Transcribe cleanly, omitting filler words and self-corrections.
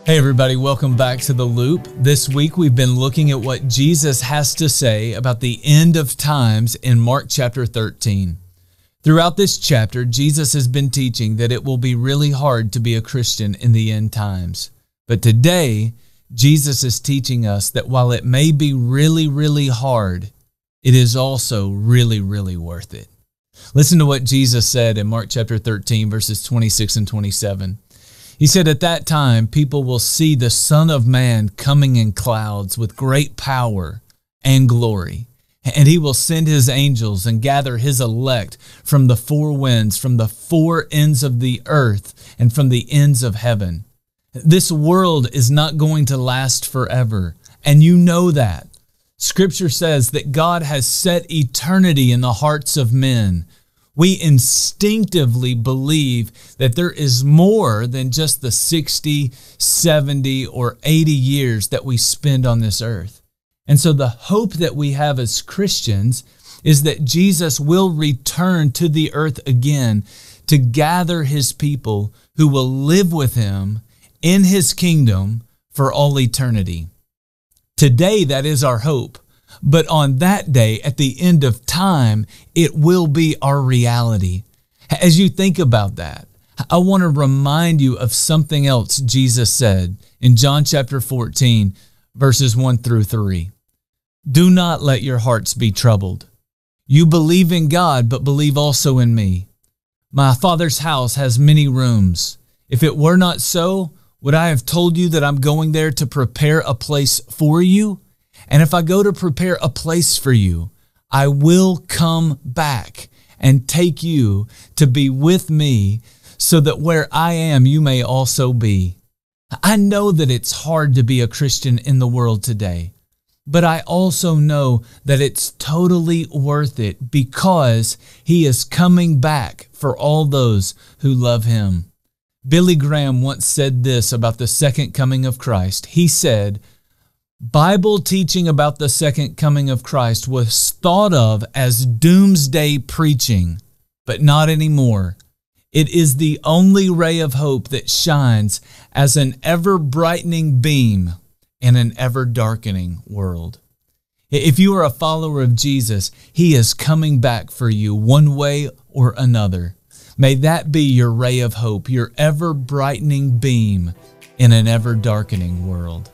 Hey everybody, welcome back to The Loop. This week we've been looking at what Jesus has to say about the end of times in Mark chapter 13. Throughout this chapter, Jesus has been teaching that it will be really hard to be a Christian in the end times. But today, Jesus is teaching us that while it may be really hard, it is also really worth it. Listen to what Jesus said in Mark chapter 13, verses 26 and 27. He said, "At that time, people will see the Son of Man coming in clouds with great power and glory. And he will send his angels and gather his elect from the four winds, from the four ends of the earth, and from the ends of heaven." This world is not going to last forever, and you know that. Scripture says that God has set eternity in the hearts of men. We instinctively believe that there is more than just the 60, 70, or 80 years that we spend on this earth. And so the hope that we have as Christians is that Jesus will return to the earth again to gather his people who will live with him in his kingdom for all eternity. Today, that is our hope. But on that day, at the end of time, it will be our reality. As you think about that, I want to remind you of something else Jesus said in John chapter 14, verses 1 through 3. "Do not let your hearts be troubled. You believe in God, but believe also in me. My Father's house has many rooms. If it were not so, would I have told you that I'm going there to prepare a place for you? And if I go to prepare a place for you, I will come back and take you to be with me, so that where I am, you may also be." I know that it's hard to be a Christian in the world today, but I also know that it's totally worth it because he is coming back for all those who love him. Billy Graham once said this about the second coming of Christ. He said, "Bible teaching about the second coming of Christ was thought of as doomsday preaching, but not anymore. It is the only ray of hope that shines as an ever-brightening beam in an ever-darkening world." If you are a follower of Jesus, he is coming back for you one way or another. May that be your ray of hope, your ever-brightening beam in an ever-darkening world.